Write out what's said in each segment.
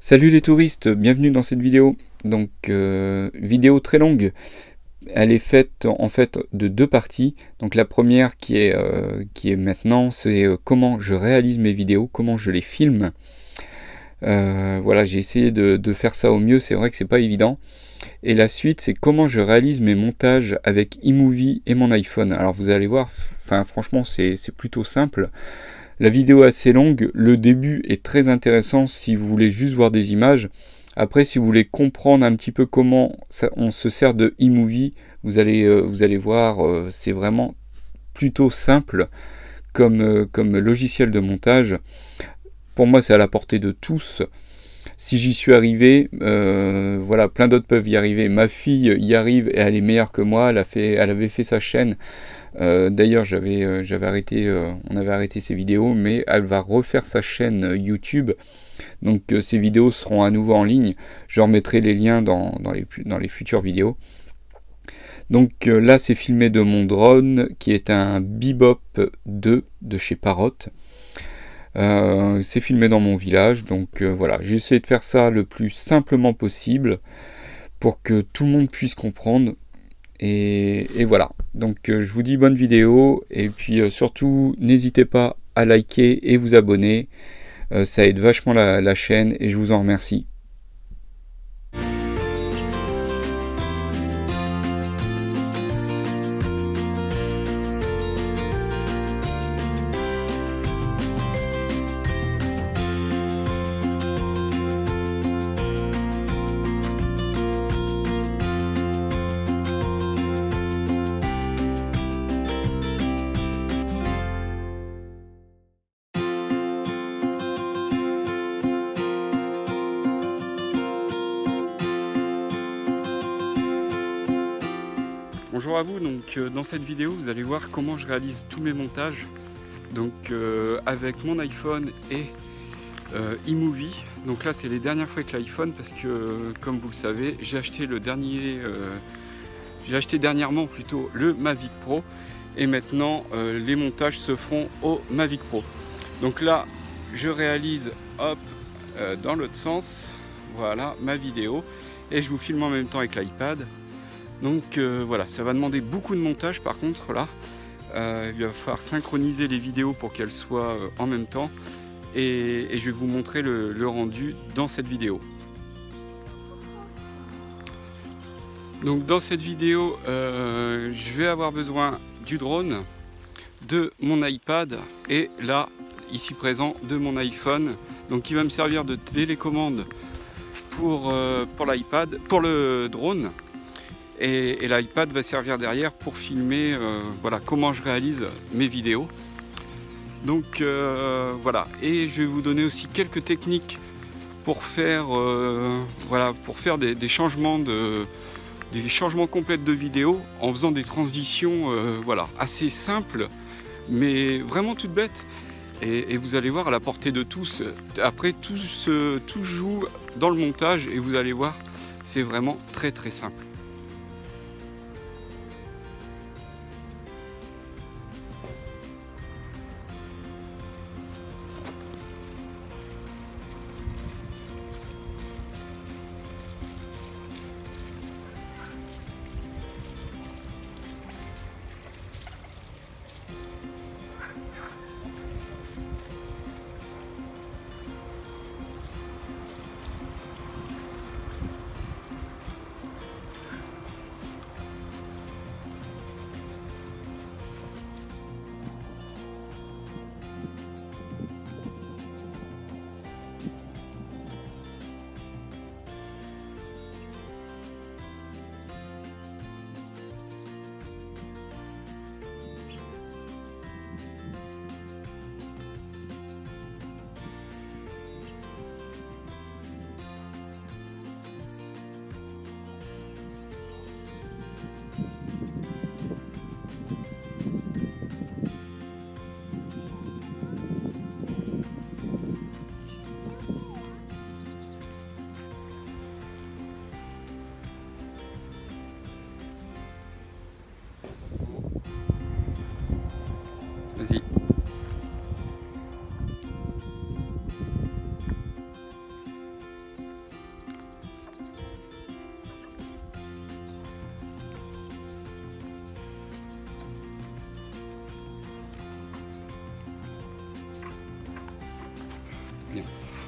Salut les touristes, bienvenue dans cette vidéo. Donc vidéo très longue. Elle est faite en fait de deux parties. Donc la première qui est maintenant, c'est comment je réalise mes vidéos, comment je les filme. Voilà, j'ai essayé de faire ça au mieux, c'est vrai que c'est pas évident. Et la suite, c'est comment je réalise mes montages avec iMovie et mon iPhone. Alors vous allez voir, franchement c'est plutôt simple. La vidéo est assez longue, le début est très intéressant si vous voulez juste voir des images. Après, si vous voulez comprendre un petit peu comment on se sert de iMovie, vous allez voir, c'est vraiment plutôt simple comme logiciel de montage. Pour moi, c'est à la portée de tous. Si j'y suis arrivé, voilà, plein d'autres peuvent y arriver. Ma fille y arrive et elle est meilleure que moi. Elle avait fait sa chaîne. D'ailleurs, on avait arrêté ses vidéos, mais elle va refaire sa chaîne YouTube. Donc, ces vidéos seront à nouveau en ligne. Je remettrai les liens dans les futures vidéos. Donc là, c'est filmé de mon drone, qui est un Bebop 2 de chez Parrot. C'est filmé dans mon village, donc voilà, j'ai essayé de faire ça le plus simplement possible pour que tout le monde puisse comprendre. Et voilà, donc je vous dis bonne vidéo, et puis surtout n'hésitez pas à liker et vous abonner, ça aide vachement la chaîne et je vous en remercie. Bonjour à vous, donc dans cette vidéo vous allez voir comment je réalise tous mes montages donc avec mon iPhone et iMovie. Donc là c'est les dernières fois avec l'iPhone parce que comme vous le savez j'ai acheté dernièrement plutôt le Mavic Pro et maintenant les montages se font au Mavic Pro. Donc là je réalise hop dans l'autre sens, voilà ma vidéo et je vous filme en même temps avec l'iPad. Donc voilà, ça va demander beaucoup de montage par contre là. Il va falloir synchroniser les vidéos pour qu'elles soient en même temps. Et je vais vous montrer le rendu dans cette vidéo. Donc dans cette vidéo, je vais avoir besoin du drone, de mon iPad et là, ici présent, de mon iPhone. Donc qui va me servir de télécommande pour l'iPad, pour le drone. Et l'iPad va servir derrière pour filmer voilà, comment je réalise mes vidéos. Donc voilà, et je vais vous donner aussi quelques techniques pour faire, voilà, pour faire des changements complets de vidéos en faisant des transitions voilà, assez simples mais vraiment toutes bêtes. Et vous allez voir à la portée de tous. Après tout joue dans le montage et vous allez voir, c'est vraiment très très simple.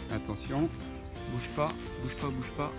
Attention, bouge pas, bouge pas, bouge pas.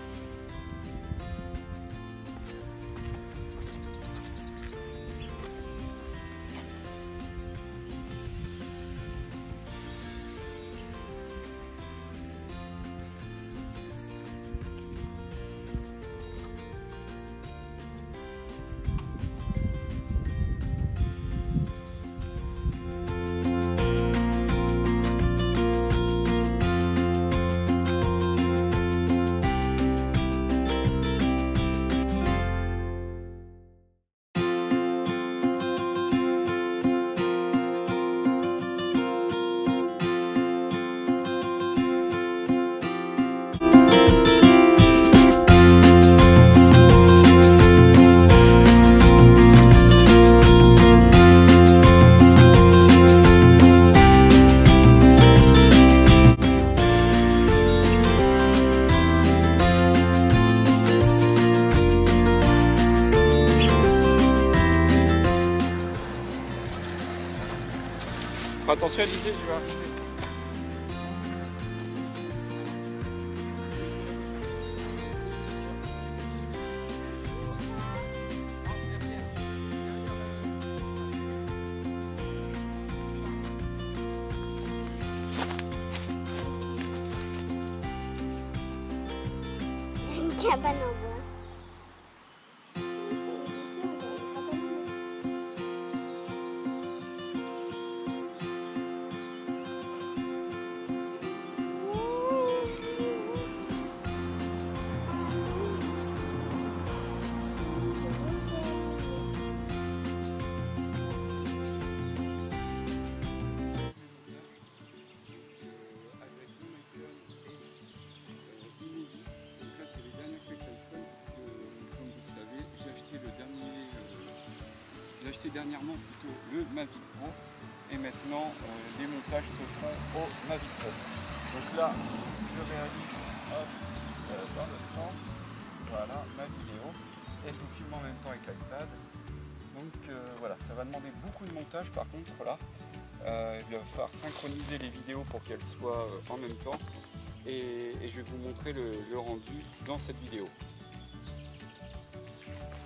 Attention à l'idée, tu vois. Une cabane en bois. J'ai acheté dernièrement plutôt le Mavic Pro et maintenant les montages se font au Mavic Pro. Donc là, je réalise dans l'autre sens, voilà ma vidéo et je vous filme en même temps avec l'iPad. Donc voilà, ça va demander beaucoup de montage par contre là. Il va falloir synchroniser les vidéos pour qu'elles soient en même temps et je vais vous montrer le rendu dans cette vidéo.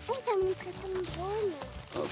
Oh, t'as montré ton drone. Hop.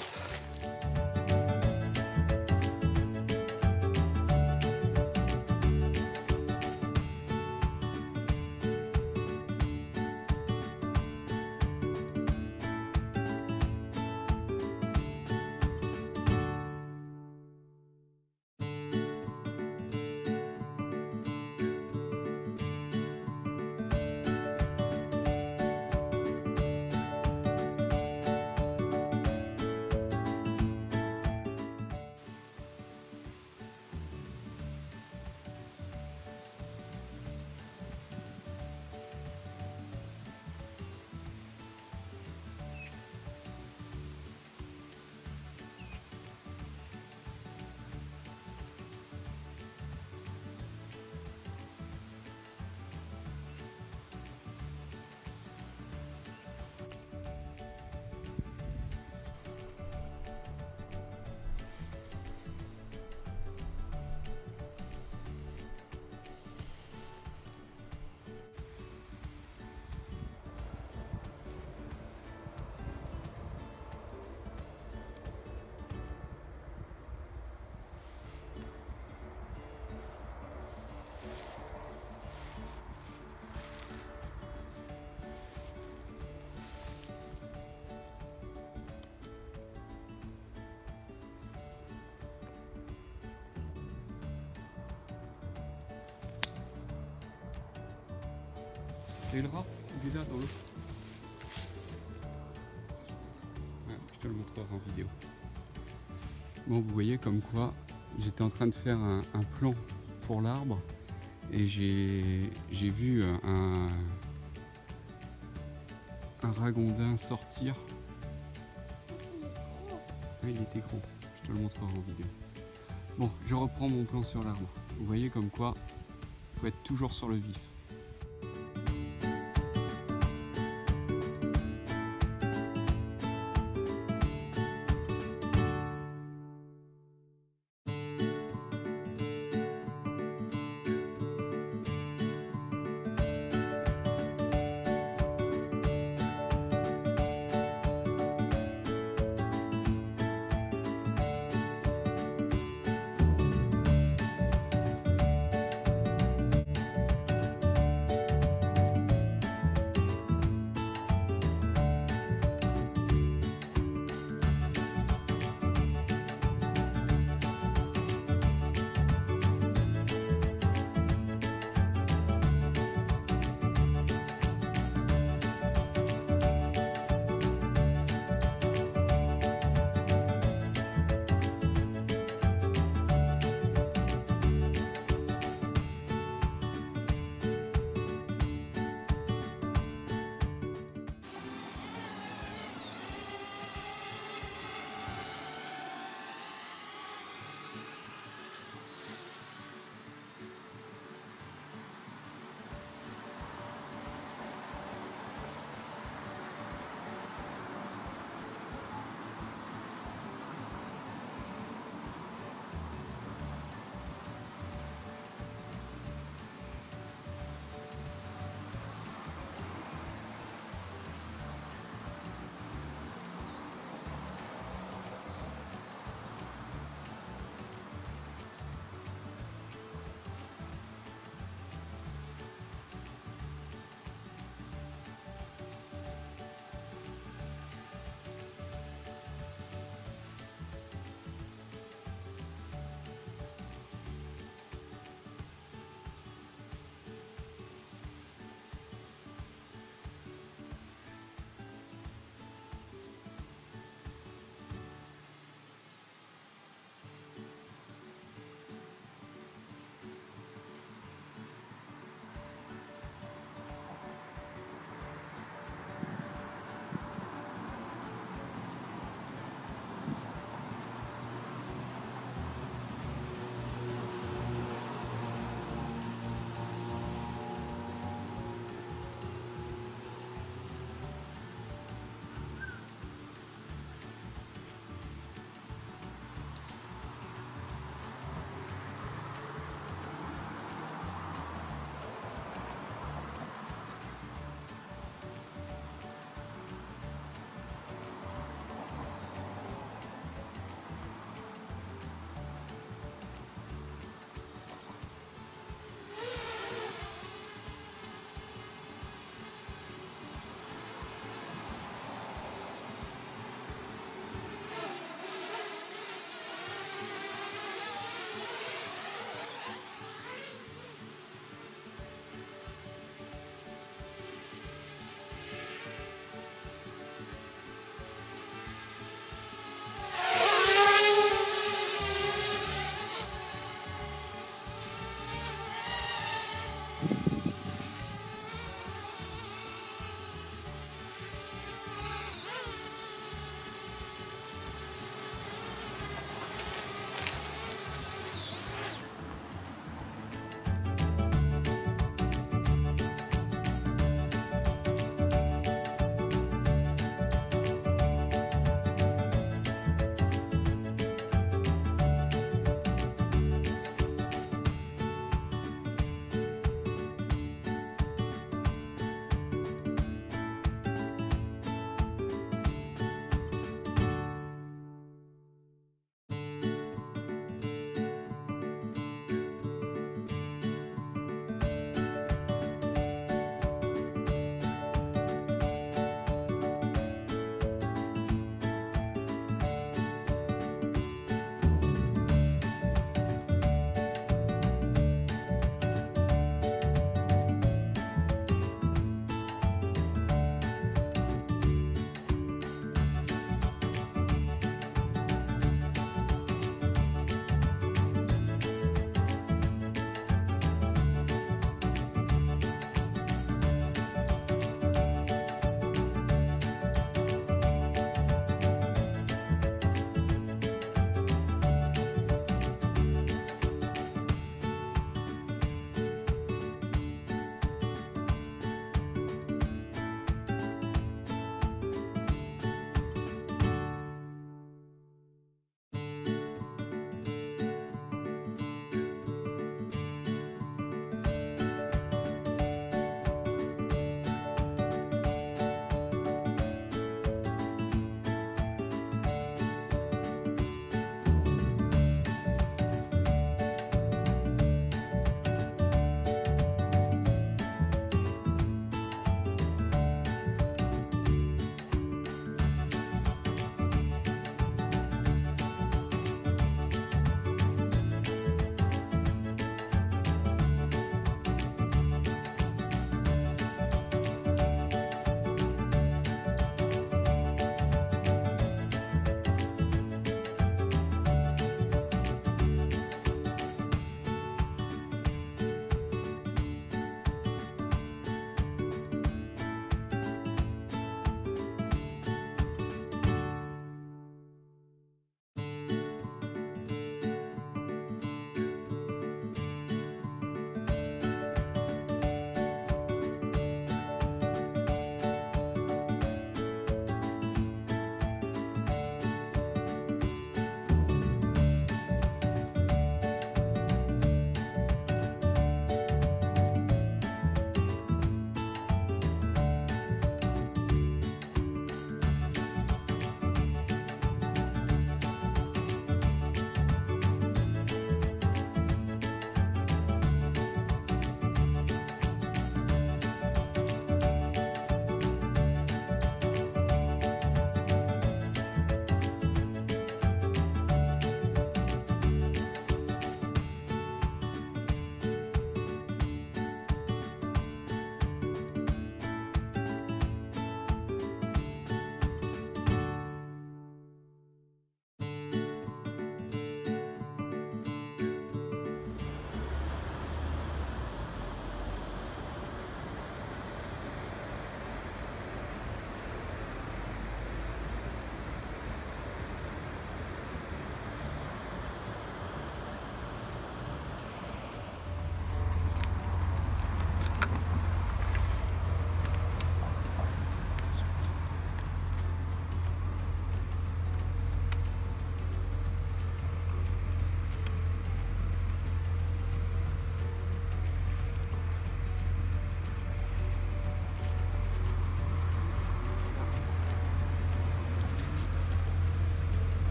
Et le rat, il est là dans l'eau. Ouais, je te le montrerai en vidéo. Bon, vous voyez comme quoi j'étais en train de faire un plan pour l'arbre et j'ai vu un ragondin sortir. Ah, il était gros, je te le montrerai en vidéo. Bon, je reprends mon plan sur l'arbre. Vous voyez comme quoi il faut être toujours sur le vif.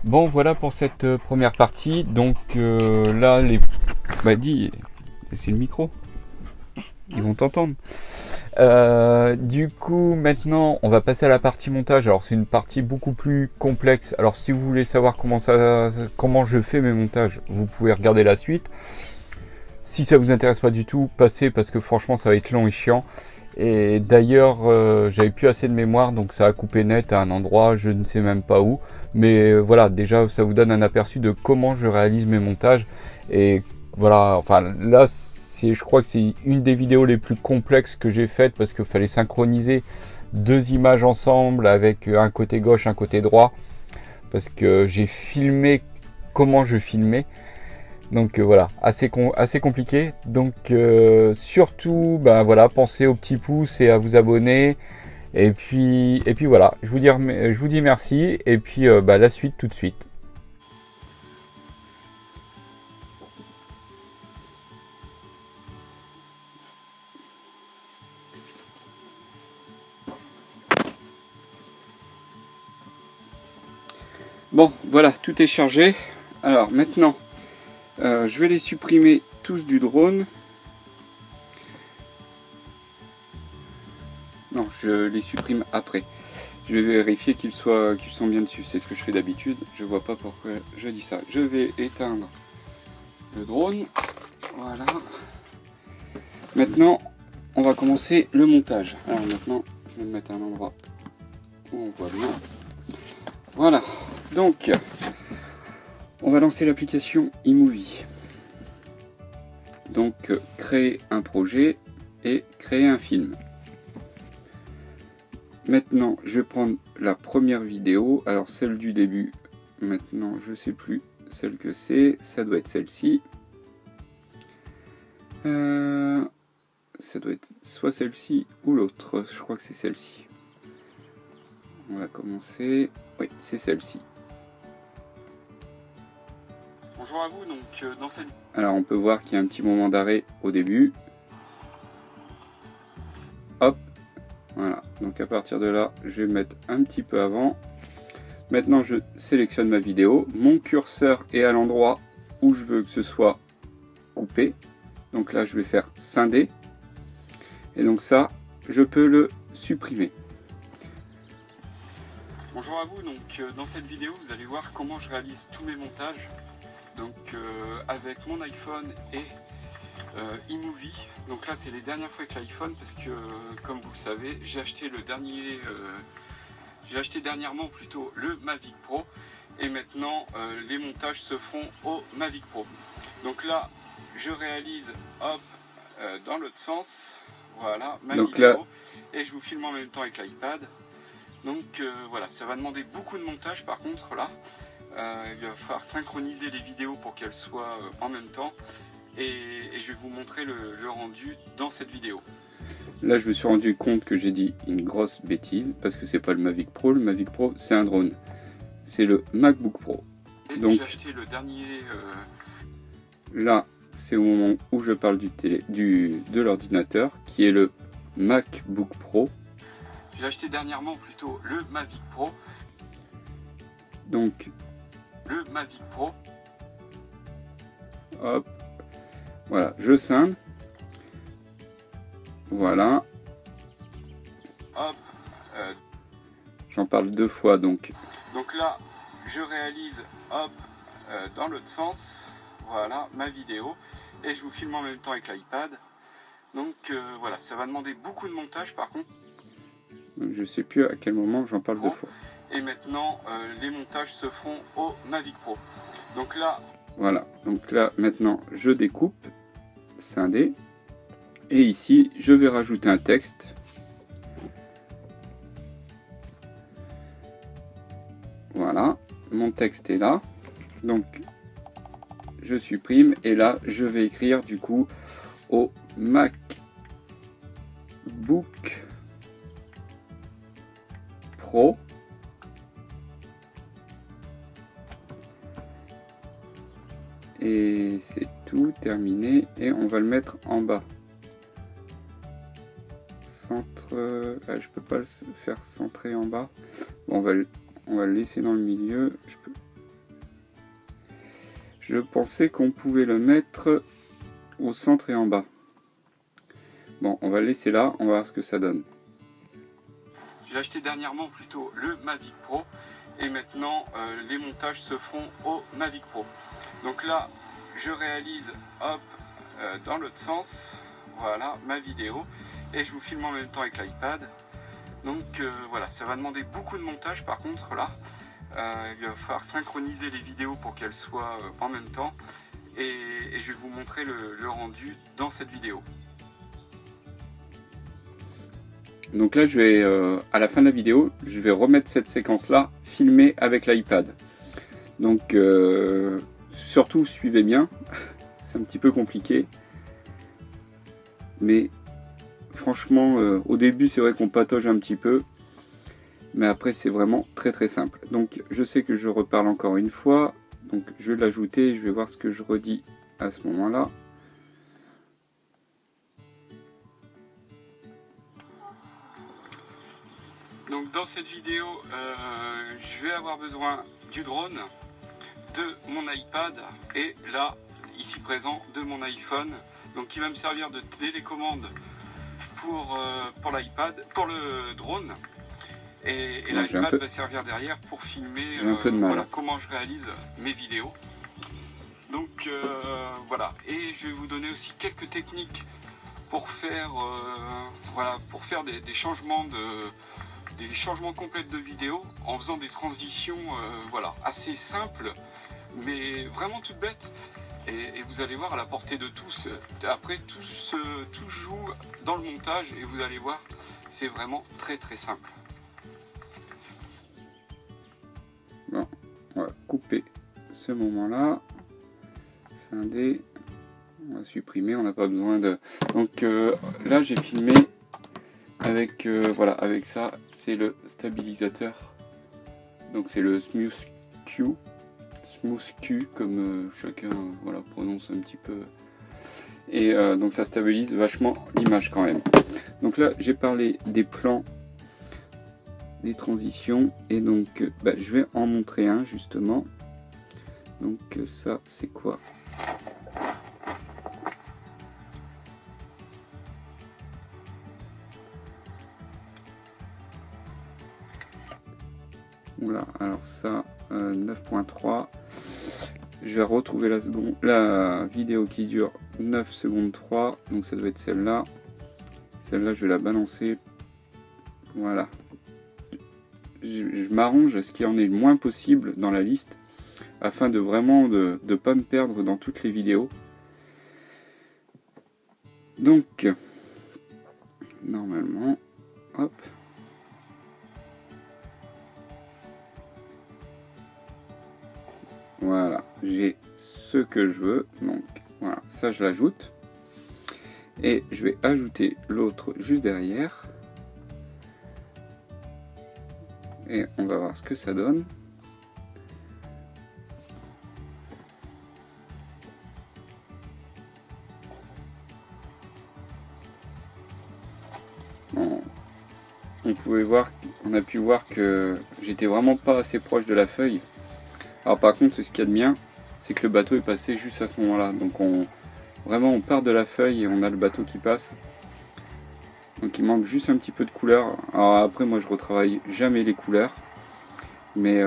Bon, voilà pour cette première partie. Donc là, les... Bah dis, c'est le micro. Ils vont t'entendre. Du coup, maintenant, on va passer à la partie montage. Alors, c'est une partie beaucoup plus complexe. Alors, si vous voulez savoir comment je fais mes montages, vous pouvez regarder la suite. Si ça vous intéresse pas du tout, passez parce que franchement, ça va être long et chiant. Et d'ailleurs, j'avais plus assez de mémoire, donc ça a coupé net à un endroit, je ne sais même pas où. Mais voilà, déjà, ça vous donne un aperçu de comment je réalise mes montages. Et voilà, enfin là, je crois que c'est une des vidéos les plus complexes que j'ai faites parce qu'il fallait synchroniser deux images ensemble avec un côté gauche, un côté droit. Parce que j'ai filmé comment je filmais. Donc voilà, assez compliqué. Donc surtout, ben voilà, pensez au petit pouce et à vous abonner. Et puis voilà, je vous dis merci. Et puis bah, la suite tout de suite. Bon, voilà, tout est chargé. Alors maintenant, je vais les supprimer tous du drone. Non, je les supprime après. Je vais vérifier qu'ils sont bien dessus. C'est ce que je fais d'habitude. Je vois pas pourquoi je dis ça. Je vais éteindre le drone. Voilà. Maintenant, on va commencer le montage. Alors maintenant, je vais me mettre à un endroit où on voit bien. Voilà. Donc, on va lancer l'application iMovie. Donc, créer un projet et créer un film. Maintenant, je vais prendre la première vidéo. Alors, celle du début. Maintenant, je sais plus celle que c'est. Ça doit être celle-ci. Ça doit être soit celle-ci ou l'autre. Je crois que c'est celle-ci. On va commencer. Oui, c'est celle-ci. Bonjour à vous. Donc, dans cette... Alors, on peut voir qu'il y a un petit moment d'arrêt au début. Hop. Voilà. Donc, à partir de là, je vais mettre un petit peu avant. Maintenant, je sélectionne ma vidéo. Mon curseur est à l'endroit où je veux que ce soit coupé. Donc là, je vais faire scinder. Et donc ça, je peux le supprimer. Bonjour à vous, donc dans cette vidéo, vous allez voir comment je réalise tous mes montages. Donc avec mon iPhone et iMovie. Donc là, c'est les dernières fois avec l'iPhone parce que, comme vous le savez, j'ai acheté dernièrement plutôt le Mavic Pro. Et maintenant, les montages se font au Mavic Pro. Donc là, je réalise, hop, dans l'autre sens, voilà, ma vidéo, là... et je vous filme en même temps avec l'iPad. Donc voilà, ça va demander beaucoup de montage par contre là. Il va falloir synchroniser les vidéos pour qu'elles soient en même temps. Et je vais vous montrer le rendu dans cette vidéo. Là, je me suis rendu compte que j'ai dit une grosse bêtise, parce que c'est pas le Mavic Pro. Le Mavic Pro, c'est un drone. C'est le MacBook Pro. Donc, j'ai acheté le dernier... Là, c'est au moment où je parle de l'ordinateur, qui est le MacBook Pro. J'ai acheté dernièrement plutôt le Mavic Pro. Donc, le Mavic Pro. Hop. Voilà, je scinde. Voilà. Hop. J'en parle deux fois, donc. Donc là, je réalise, hop, dans l'autre sens. Voilà, ma vidéo. Et je vous filme en même temps avec l'iPad. Donc voilà, ça va demander beaucoup de montage par contre. Je sais plus à quel moment j'en parle deux fois. Et maintenant, les montages se font au Mavic Pro. Donc là... Voilà, donc là maintenant je découpe, scindé. Et ici, je vais rajouter un texte. Voilà, mon texte est là. Donc, je supprime. Et là, je vais écrire du coup au MacBook Pro. Et c'est tout terminé. Et on va le mettre en bas. Centre, je peux pas le faire centrer en bas. Bon, on va le laisser dans le milieu. Je pensais qu'on pouvait le mettre au centre et en bas. Bon, on va le laisser là, on va voir ce que ça donne. J'ai acheté dernièrement plutôt le Mavic Pro et maintenant les montages se font au Mavic Pro. Donc là, je réalise hop dans l'autre sens, voilà ma vidéo et je vous filme en même temps avec l'iPad. Donc voilà, ça va demander beaucoup de montage par contre là. Il va falloir synchroniser les vidéos pour qu'elles soient en même temps et je vais vous montrer le rendu dans cette vidéo. Donc là je vais à la fin de la vidéo je vais remettre cette séquence là filmée avec l'iPad. Donc surtout suivez bien, c'est un petit peu compliqué mais franchement au début c'est vrai qu'on patauge un petit peu. Mais après c'est vraiment très simple. Donc je sais que je reparle encore une fois. Donc je vais l'ajouter. Je vais voir ce que je redis à ce moment là. Donc dans cette vidéo je vais avoir besoin du drone, de mon iPad et là ici présent de mon iPhone. Donc qui va me servir de télécommande pour l'iPad, pour le drone. Et l'iPad va servir derrière pour filmer voilà, comment je réalise mes vidéos. Donc voilà, et je vais vous donner aussi quelques techniques pour faire, voilà, pour faire des changements complets de vidéos en faisant des transitions voilà, assez simples mais vraiment toutes bêtes. Et vous allez voir à la portée de tous. Après tout joue dans le montage et vous allez voir, c'est vraiment très simple. Bon, on va couper ce moment-là. Scinder. On va supprimer, on n'a pas besoin de... Donc là j'ai filmé avec, voilà, avec ça, c'est le stabilisateur. Donc c'est le Smooth Q comme chacun voilà, prononce un petit peu. Et donc ça stabilise vachement l'image quand même. Donc là j'ai parlé des plans, des transitions et donc je vais en montrer un justement. Donc ça c'est quoi? Voilà, alors ça 9.3. Je vais retrouver la vidéo qui dure 9 secondes 3, donc ça doit être celle-là. Celle-là je vais la balancer. Voilà. Je m'arrange à ce qu'il y en ait le moins possible dans la liste afin de vraiment de ne pas me perdre dans toutes les vidéos. Donc normalement, hop. Voilà, j'ai ce que je veux, donc voilà, ça je l'ajoute. Et je vais ajouter l'autre juste derrière. Et on va voir ce que ça donne. Bon, on a pu voir que j'étais vraiment pas assez proche de la feuille. Alors par contre, ce qu'il y a de bien, c'est que le bateau est passé juste à ce moment-là. Donc vraiment on part de la feuille et on a le bateau qui passe. Donc il manque juste un petit peu de couleur. Alors après moi je retravaille jamais les couleurs. Mais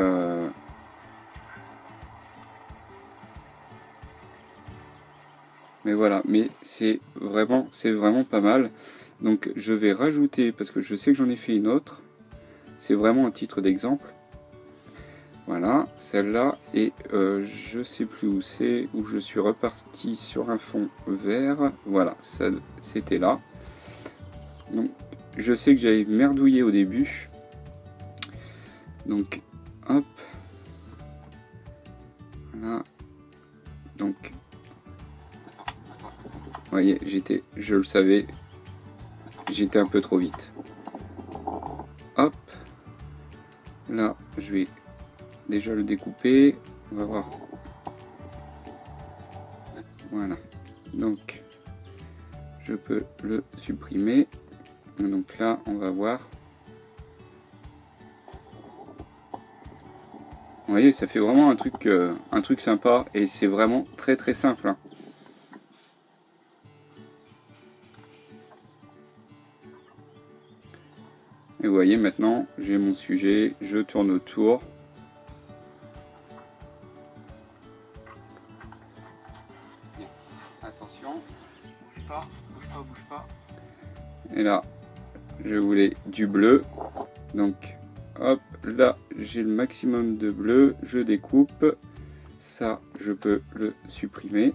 voilà, mais c'est vraiment pas mal. Donc je vais rajouter, parce que je sais que j'en ai fait une autre. C'est vraiment un titre d'exemple. Voilà, celle-là, et je sais plus où c'est, où je suis reparti sur un fond vert. Voilà, c'était là. Donc, je sais que j'avais merdouillé au début. Donc, hop. Voilà. Donc, vous voyez, je le savais, j'étais un peu trop vite. Hop. Là, je vais déjà le découper, on va voir. Voilà, donc je peux le supprimer. Donc là on va voir. Vous voyez, ça fait vraiment un truc sympa et c'est vraiment très très simple. Hein. Et vous voyez, maintenant, j'ai mon sujet, je tourne autour. Attention, bouge pas, bouge pas, bouge pas. Et là, je voulais du bleu. Donc, hop, là, j'ai le maximum de bleu. Je découpe. Ça, je peux le supprimer.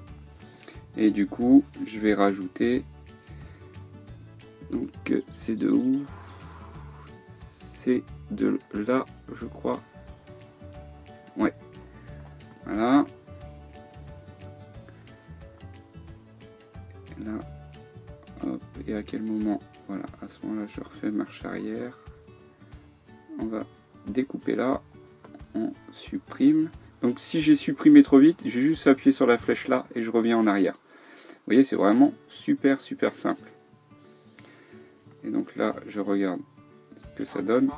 Et du coup, je vais rajouter. Donc, c'est de où? C'est de là, je crois. Ouais. Voilà. Là. Hop. Et à quel moment? Voilà. À ce moment-là, je refais marche arrière. On va découper là. On supprime. Donc, si j'ai supprimé trop vite, j'ai juste appuyé sur la flèche là et je reviens en arrière. Vous voyez, c'est vraiment super simple. Et donc là, je regarde ce que ça donne.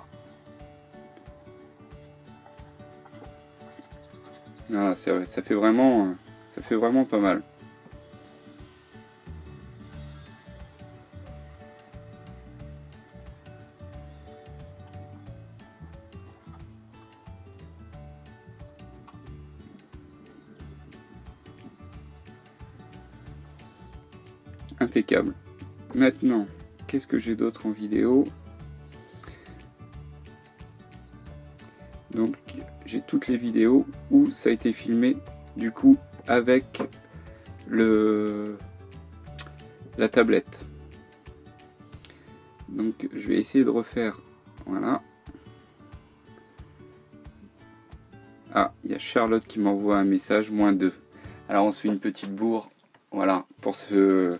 Ah, ça fait vraiment pas mal. Impeccable. Maintenant, qu'est-ce que j'ai d'autre en vidéo? Donc, j'ai toutes les vidéos où ça a été filmé, du coup, avec la tablette. Donc, je vais essayer de refaire. Voilà. Ah, il y a Charlotte qui m'envoie un message, -2. Alors, on se fait une petite bourre. Voilà, pour ce...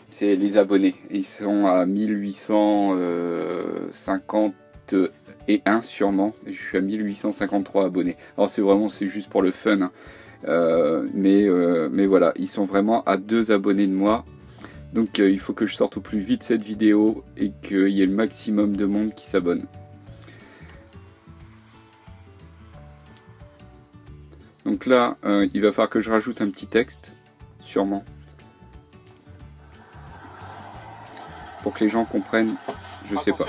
C'est les abonnés. Ils sont à 1851 sûrement. Je suis à 1853 abonnés. Alors c'est juste pour le fun. Hein. Mais voilà, ils sont vraiment à 2 abonnés de moi. Donc il faut que je sorte au plus vite cette vidéo et qu'il y ait le maximum de monde qui s'abonne. Donc là, il va falloir que je rajoute un petit texte, sûrement. Pour que les gens comprennent, je sais pas.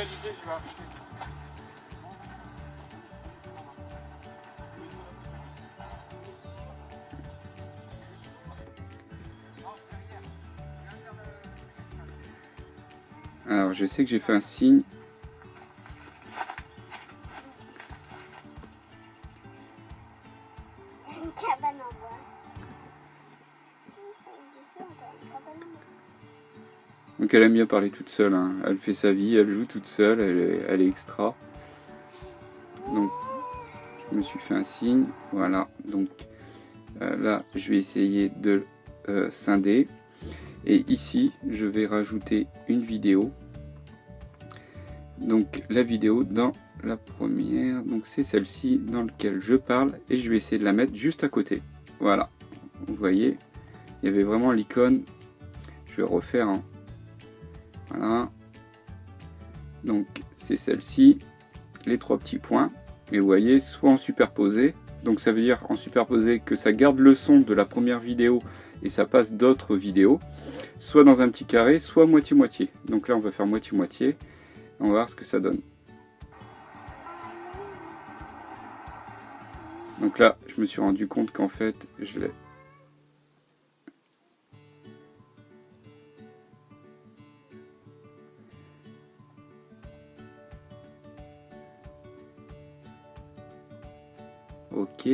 Alors je sais que j'ai fait un signe. Une cabane en bois. Donc elle aime bien parler toute seule, hein. Elle fait sa vie, elle joue toute seule, elle est extra. Donc je me suis fait un signe, voilà. Donc là je vais essayer de scinder. Et ici je vais rajouter une vidéo. Donc la vidéo dans la première, donc c'est celle-ci dans laquelle je parle. Et je vais essayer de la mettre juste à côté. Voilà, vous voyez, il y avait vraiment l'icône. Je vais refaire, hein. Voilà, donc c'est celle-ci, les 3 petits points, et vous voyez, soit en superposé, donc ça veut dire en superposé que ça garde le son de la première vidéo et ça passe d'autres vidéos, soit dans un petit carré, soit moitié-moitié. Donc là on va faire moitié-moitié, on va voir ce que ça donne. Donc là je me suis rendu compte qu'en fait je l'ai... Ok,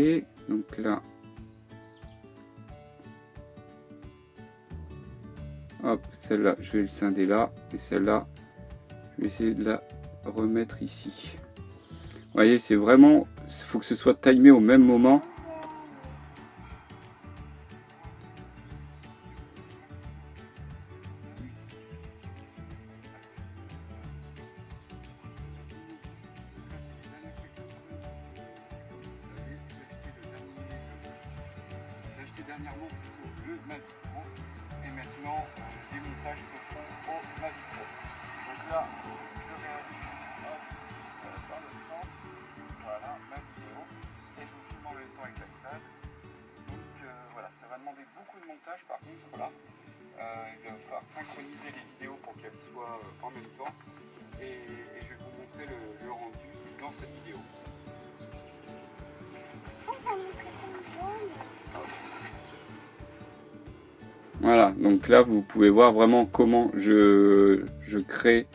donc là, hop, celle-là, je vais le scinder là, et celle-là, je vais essayer de la remettre ici. Vous voyez, c'est vraiment, il faut que ce soit timé au même moment. Dernièrement le Mavic, et maintenant les montages se font au Mavic Pro. Donc là, je réalise dans le sens, voilà ma vidéo, et je vous filme en même temps avec l'iPad. Donc voilà, ça va demander beaucoup de montage par contre. Voilà. Il va falloir synchroniser les vidéos pour qu'elles soient en même temps. Et je vais vous montrer le rendu dans cette vidéo. Voilà, donc là vous pouvez voir vraiment comment je crée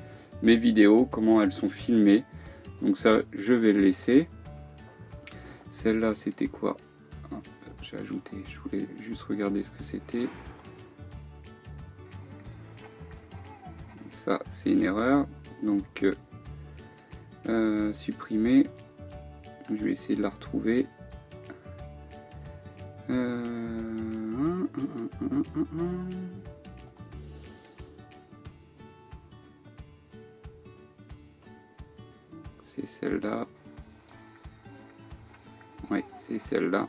mes vidéos, comment elles sont filmées. Donc ça, je vais le laisser. Celle-là, c'était quoi? J'ai ajouté, je voulais juste regarder ce que c'était. Ça, c'est une erreur. Donc, supprimer. Je vais essayer de la retrouver. C'est celle-là. Oui, c'est celle-là.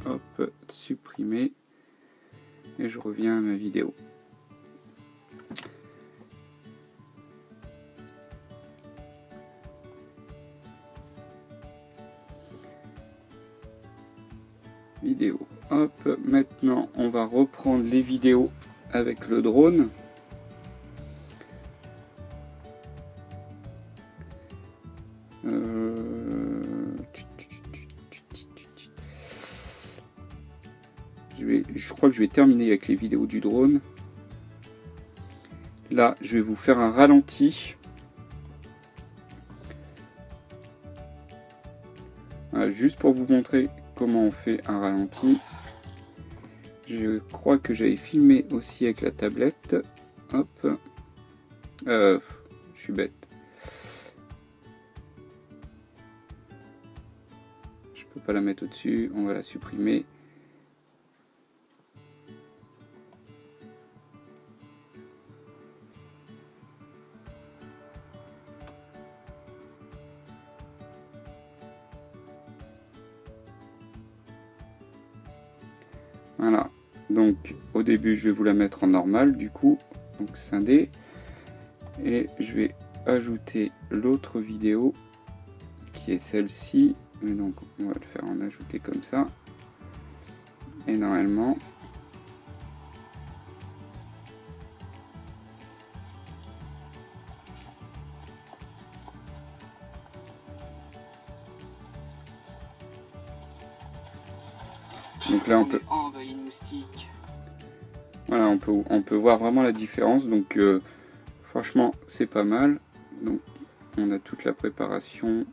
Hop, supprimer. Et je reviens à ma vidéo. Vidéo. Hop, maintenant on va reprendre les vidéos avec le drone. Je crois que je vais terminer avec les vidéos du drone. Là, je vais vous faire un ralenti. Voilà, juste pour vous montrer comment on fait un ralenti. Je crois que j'avais filmé aussi avec la tablette. Hop. Je suis bête. Je peux pas la mettre au-dessus. On va la supprimer. Voilà, donc au début je vais vous la mettre en normal du coup, donc scindé, et je vais ajouter l'autre vidéo qui est celle-ci, mais donc on va le faire en ajouter comme ça, et normalement donc là on peut voilà, on peut voir vraiment la différence. Donc franchement c'est pas mal. Donc on a toute la préparation,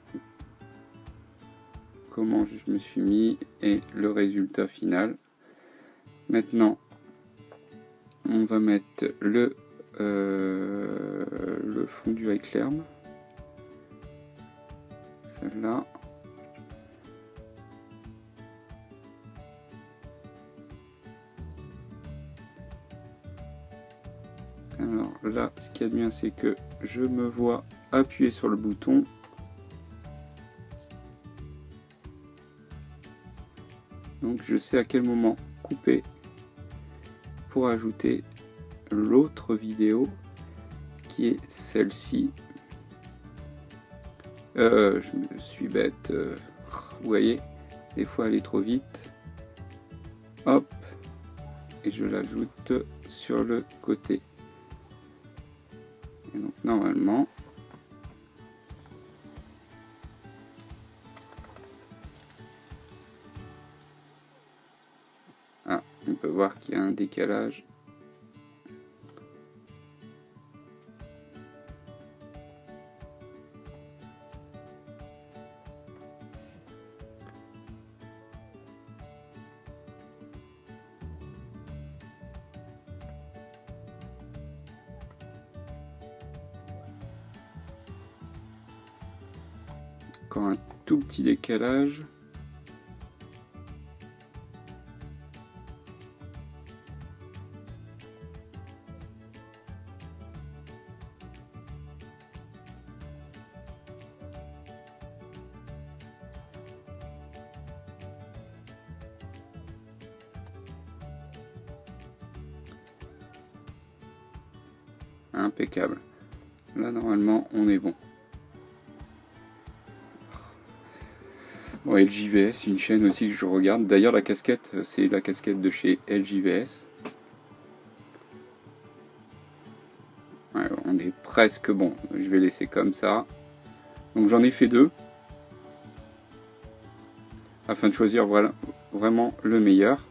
comment je me suis mis et le résultat final. Maintenant on va mettre le fondu avec l'herbe, celle-là. Alors là, ce qu'il y a de bien, c'est que je me vois appuyer sur le bouton. Donc je sais à quel moment couper pour ajouter l'autre vidéo qui est celle-ci. Je me suis bête. Vous voyez, des fois elle est trop vite. Hop, et je l'ajoute sur le côté. Et donc normalement, on peut voir qu'il y a un décalage. Encore un tout petit décalage. Impeccable. Là normalement on est bon. Bon, Ouais, LJVS, une chaîne aussi que je regarde. D'ailleurs, la casquette, c'est la casquette de chez LJVS. Ouais, on est presque bon. Je vais laisser comme ça. Donc j'en ai fait 2. Afin de choisir voilà, vraiment le meilleur.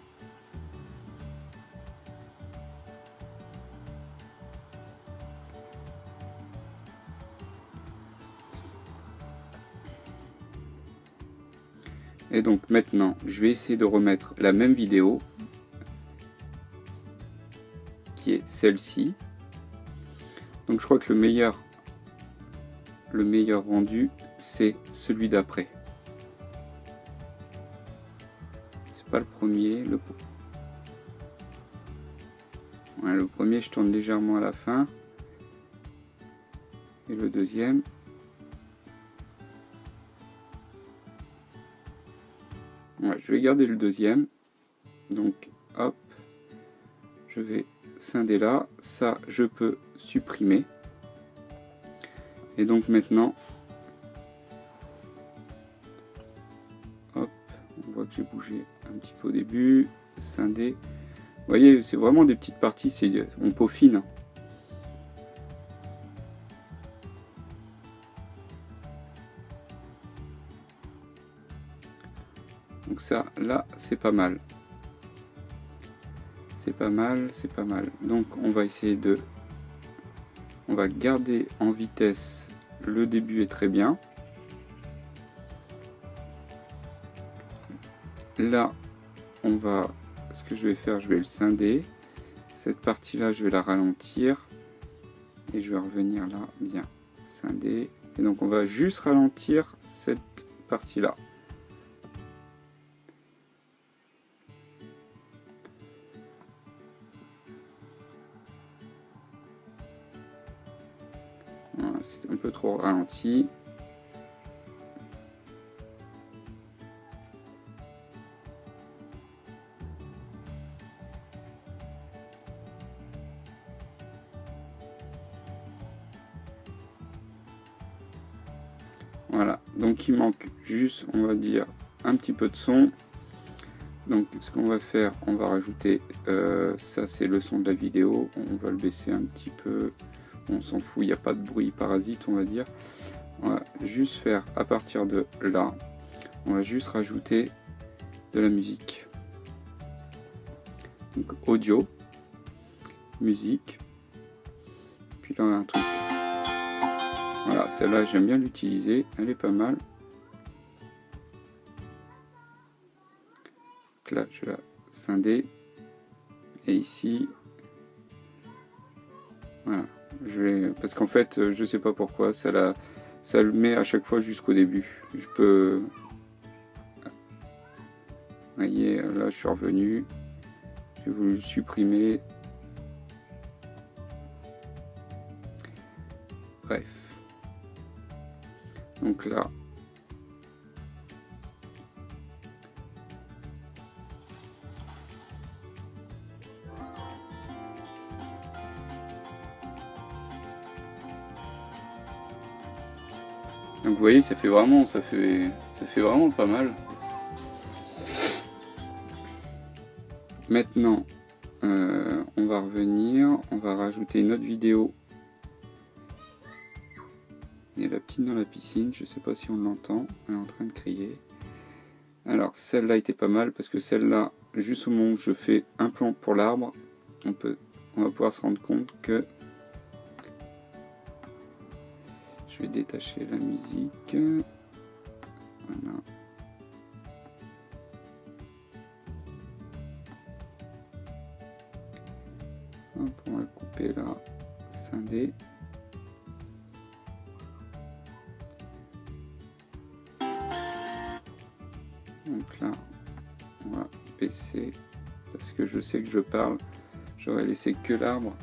Et donc maintenant, je vais essayer de remettre la même vidéo, qui est celle-ci. Donc je crois que le meilleur rendu, c'est celui d'après. C'est pas le premier. Ouais, le premier, je tourne légèrement à la fin. Et le deuxième. Ouais, je vais garder le deuxième. Donc, hop. Je vais scinder là. Ça, je peux supprimer. Et donc maintenant, hop, on voit que j'ai bougé un petit peu au début. Scinder. Vous voyez, c'est vraiment des petites parties. On peaufine. Donc ça, là, c'est pas mal. C'est pas mal, c'est pas mal. Donc on va essayer de... On va garder en vitesse. Le début est très bien. Là, on va... Ce que je vais faire, je vais le scinder. Cette partie-là, je vais la ralentir. Et je vais revenir là, bien. Scinder. Et donc on va juste ralentir cette partie-là. Voilà, c'est un peu trop ralenti. Voilà, donc il manque juste, on va dire, un petit peu de son. Donc ce qu'on va faire, on va rajouter, ça c'est le son de la vidéo, on va le baisser un petit peu, on s'en fout, il n'y a pas de bruit parasite on va dire. On va juste faire à partir de là, on va juste rajouter de la musique. Donc audio, musique, puis là on a un truc. Voilà, celle-là j'aime bien l'utiliser, elle est pas mal. Donc là je vais la scinder. Et ici, voilà, parce qu'en fait je sais pas pourquoi ça le met à chaque fois jusqu'au début. Je peux, vous voyez, là je suis revenu, j'ai voulu supprimer. Bref, donc là donc vous voyez, ça fait vraiment pas mal. Maintenant, on va revenir, on va rajouter une autre vidéo. Il y a la petite dans la piscine, je sais pas si on l'entend, elle est en train de crier. Alors celle-là était pas mal parce que celle-là, juste au moment où je fais un plan pour l'arbre, on va pouvoir se rendre compte que je vais détacher la musique. Voilà. Hop, on va le couper là, scinder. Donc là, on va baisser parce que je sais que je parle. J'aurais laissé que l'arbre.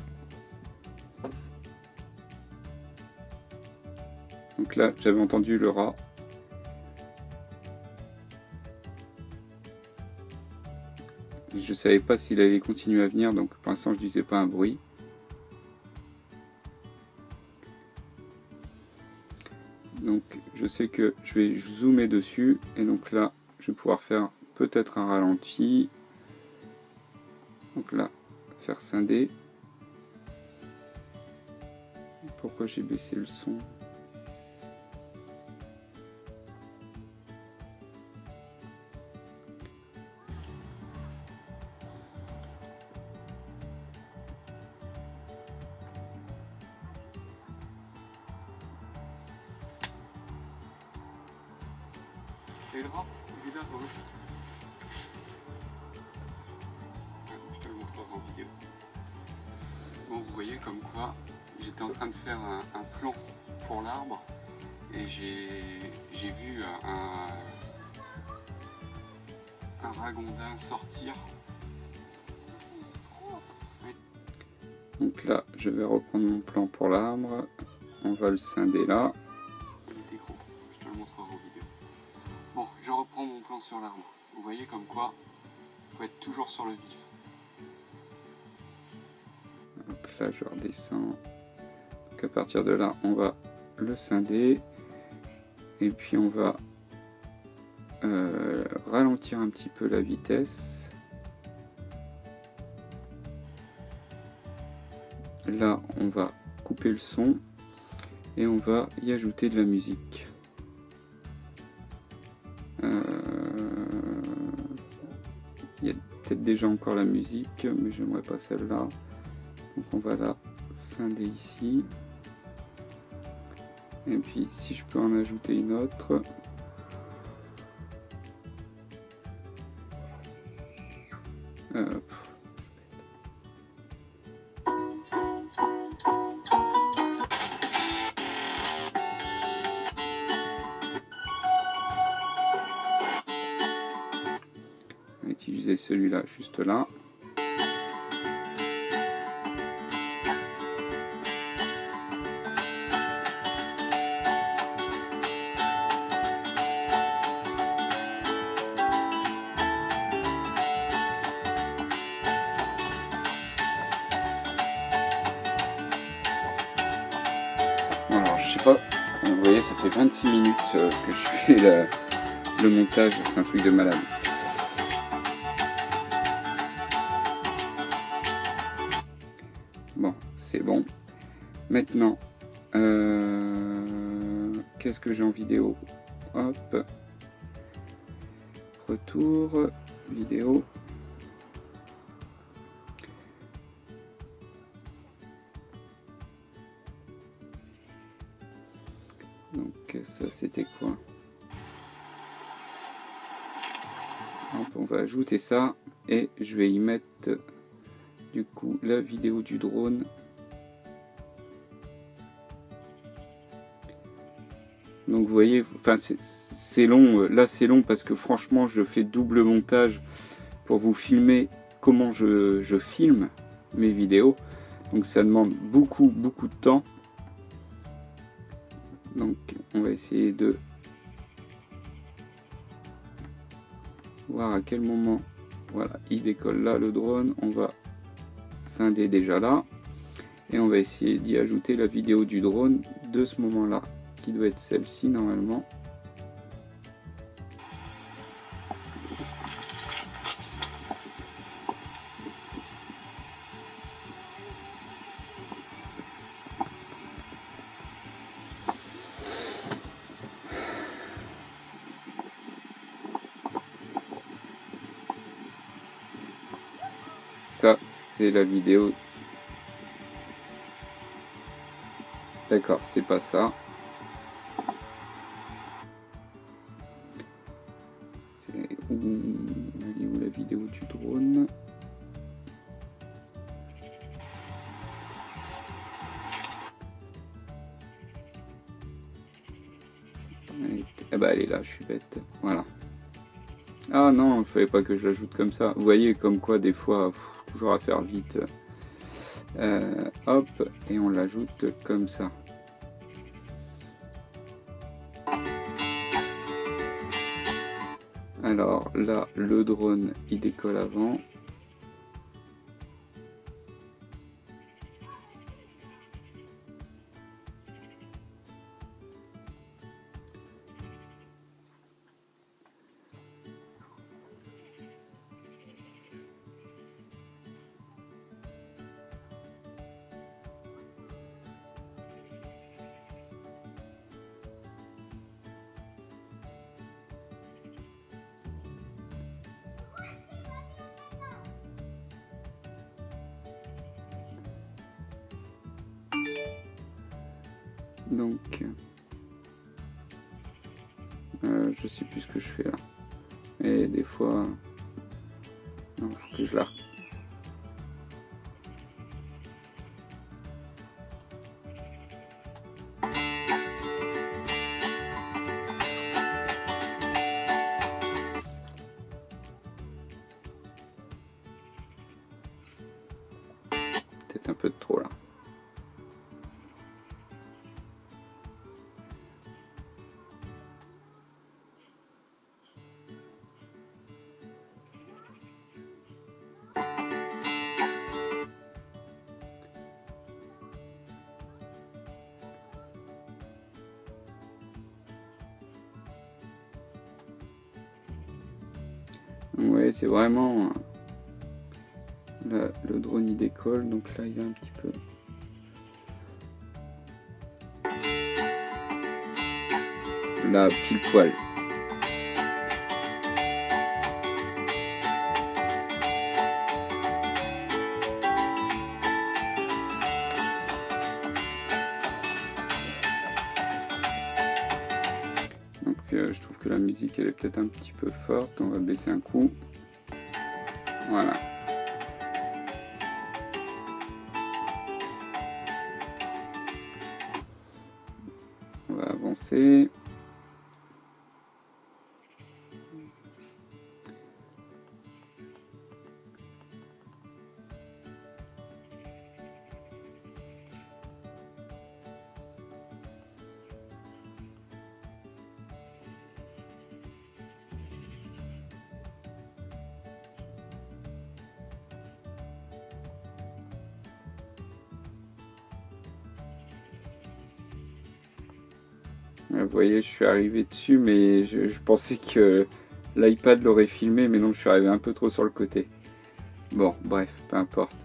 Donc là, j'avais entendu le rat. Je savais pas s'il allait continuer à venir, donc pour l'instant je disais pas un bruit. Donc je sais que je vais zoomer dessus, et donc là, je vais pouvoir faire peut-être un ralenti. Donc là, faire scinder. Pourquoi j'ai baissé le son? Et le rat, il est là dans le... Je te le montrerai en vidéo. Bon, vous voyez comme quoi j'étais en train de faire un plan pour l'arbre et j'ai vu un ragondin sortir. Donc là, je vais reprendre mon plan pour l'arbre. On va le scinder là. Il était gros, je te le montrerai en vidéo. Bon, je reprends mon plan sur l'arbre. Vous voyez comme quoi il faut être toujours sur le vif. Hop là, je redescends. Donc à partir de là, on va le scinder. Et puis on va ralentir un petit peu la vitesse. Là, on va couper le son. Et on va y ajouter de la musique. Il y a peut-être déjà encore la musique, mais j'aimerais pas celle-là. Donc on va la scinder ici. Et puis si je peux en ajouter une autre. Hop. On va utiliser celui-là juste là. Alors je sais pas, vous voyez ça fait 26 minutes que je fais le montage, c'est un truc de malade. Bon, c'est bon. Maintenant, qu'est-ce que j'ai en vidéo? Hop. Retour, vidéo. Donc ça c'était quoi? Hop, on va ajouter ça et je vais y mettre du coup la vidéo du drone. Donc vous voyez, enfin c'est long, là c'est long parce que franchement je fais double montage pour vous filmer comment je filme mes vidéos. Donc ça demande beaucoup de temps. Donc on va essayer de voir à quel moment, voilà, il décolle là le drone. On va scinder déjà là et on va essayer d'y ajouter la vidéo du drone de ce moment là, qui doit être celle-ci normalement. Ça, c'est la vidéo. D'accord, c'est pas ça. C'est où la vidéo du drone? Ah bah elle est là, je suis bête. Voilà. Ah non, il ne fallait pas que je l'ajoute comme ça. Vous voyez comme quoi des fois, toujours à faire vite. Hop, et on l'ajoute comme ça. Alors là, le drone, il décolle avant. Donc, je sais plus ce que je fais là. Et des fois, non, faut que je la. Peut-être un peu de trop là. Ouais, c'est vraiment... Là, le drone il décolle, donc là il est un petit peu... Là, pile poil. Donc je trouve que la musique elle est peut-être un petit peu forte, on va baisser un coup. Voilà. On va avancer. Vous voyez, je suis arrivé dessus, mais je pensais que l'iPad l'aurait filmé, mais non, je suis arrivé un peu trop sur le côté. Bon, bref, peu importe.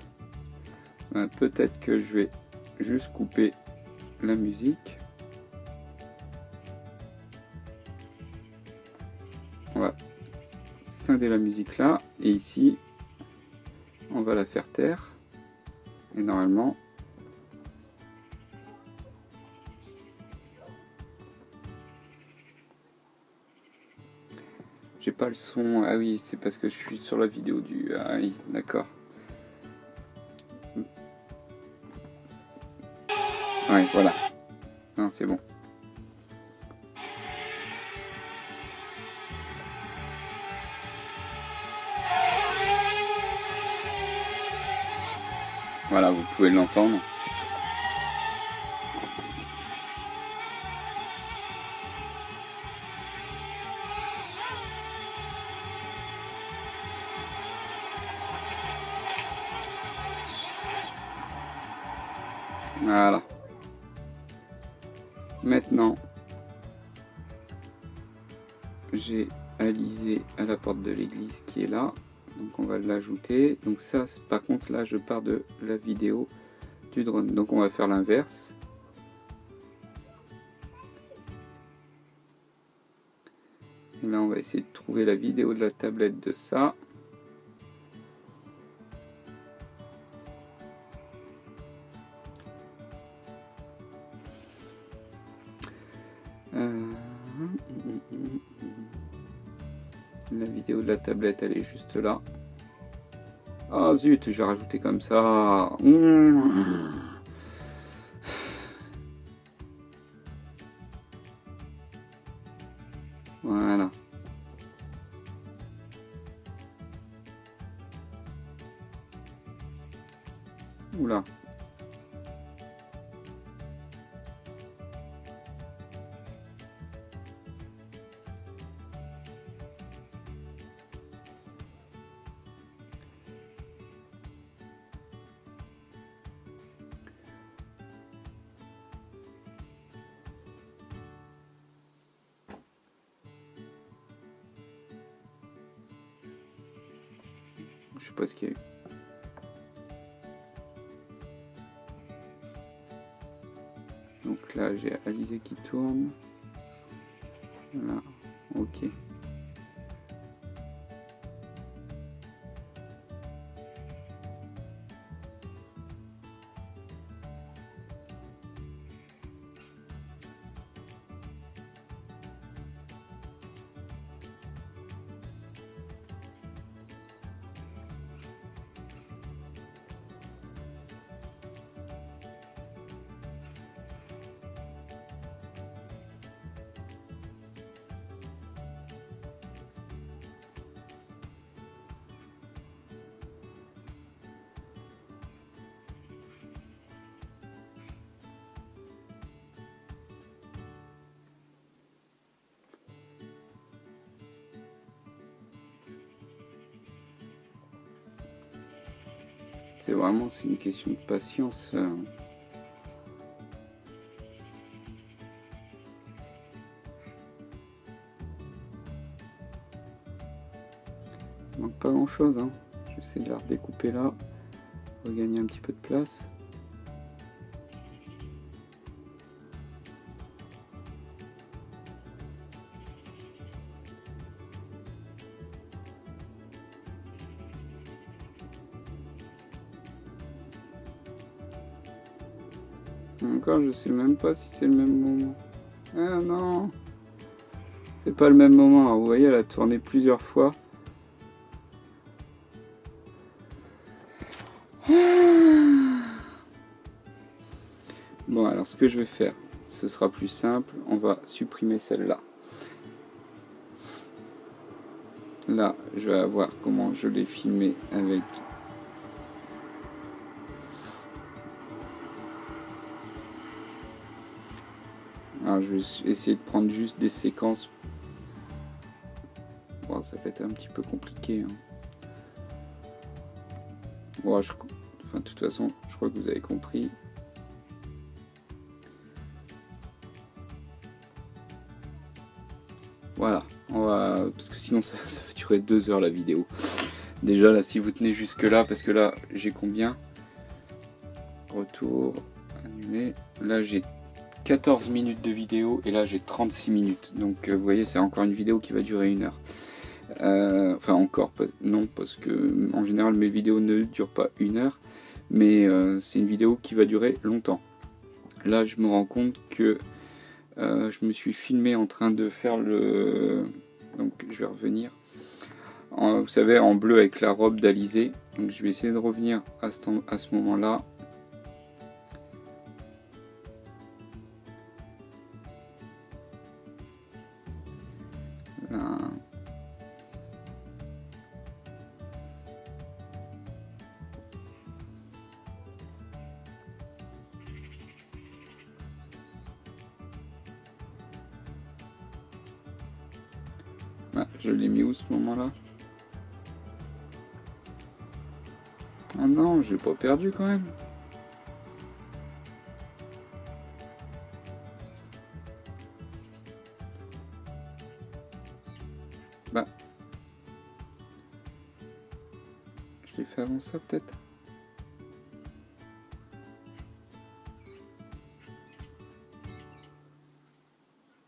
Peut-être que je vais juste couper la musique. On va scinder la musique là, et ici, on va la faire taire. Et normalement... J'ai pas le son. Ah oui, c'est parce que je suis sur la vidéo du... Ah oui, d'accord. Ouais, voilà. Non, c'est bon. Voilà, vous pouvez l'entendre. Voilà. Maintenant, j'ai Alizé à la porte de l'église qui est là. Donc on va l'ajouter. Donc ça, par contre, là, je pars de la vidéo du drone. Donc on va faire l'inverse. Et là, on va essayer de trouver la vidéo de la tablette de ça. La vidéo de la tablette, elle est juste là. Ah zut, j'ai rajouté comme ça. Voilà. Oula. Je sais pas ce qu'il y a eu. Donc là, j'ai Alizé qui tourne. Voilà, ok. C'est une question de patience. Il manque pas grand chose, hein. Je vais essayer de la redécouper là, regagner un petit peu de place. Encore, je sais même pas si c'est le même moment. Ah non, c'est pas le même moment. Alors, vous voyez, elle a tourné plusieurs fois. Bon, alors ce que je vais faire, ce sera plus simple. On va supprimer celle-là. Là, je vais voir comment je l'ai filmé avec... Alors, je vais essayer de prendre juste des séquences. Bon, ça va être un petit peu compliqué, hein. Bon, enfin, de toute façon, je crois que vous avez compris. Voilà, parce que sinon ça va durer 2 heures la vidéo. Déjà là, si vous tenez jusque là, parce que là j'ai combien? Retour, annuler. Là j'ai 14 minutes de vidéo et là j'ai 36 minutes. Donc vous voyez, c'est encore une vidéo qui va durer 1 heure. Enfin encore, non, parce que en général mes vidéos ne durent pas 1 heure, mais c'est une vidéo qui va durer longtemps. Là je me rends compte que je me suis filmé en train de faire le... Donc je vais revenir. Vous savez, en bleu avec la robe d'Alizé. Donc je vais essayer de revenir à ce moment-là. Là. Ah, je l'ai mis où ce moment-là? Ah non, j'ai pas perdu quand même. Bah, je l'ai fait avant ça peut-être.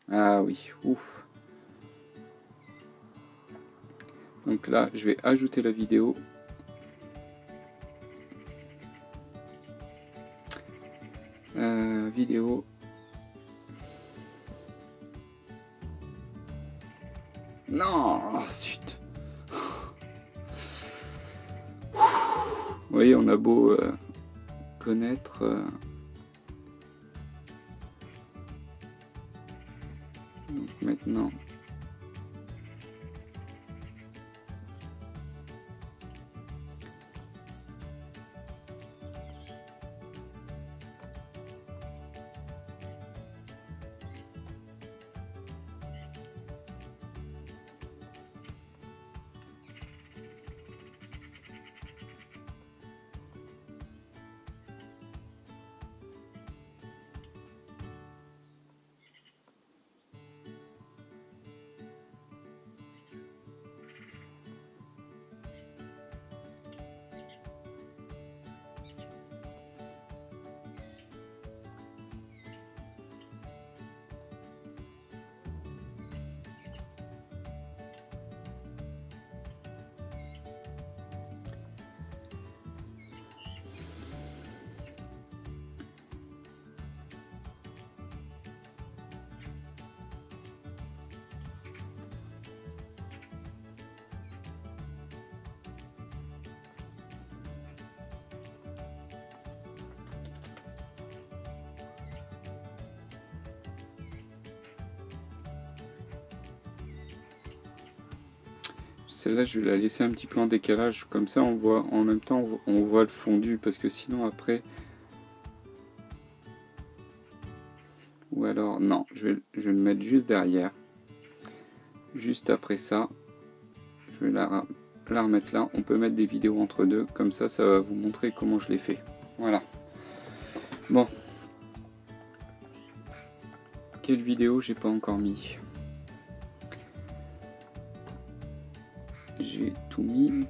Ah oui, ouf. Donc là, je vais ajouter la vidéo. Vidéo. Non, oh, zut. Vous voyez, on a beau connaître... Donc maintenant... Celle-là, je vais la laisser un petit peu en décalage, comme ça on voit en même temps on voit le fondu, parce que sinon après... Ou alors, non, je vais le mettre juste derrière. Juste après ça, je vais la remettre là. On peut mettre des vidéos entre deux, comme ça, ça va vous montrer comment je l'ai fait. Voilà. Bon. Quelle vidéo j'ai pas encore mis? J'ai tout mis.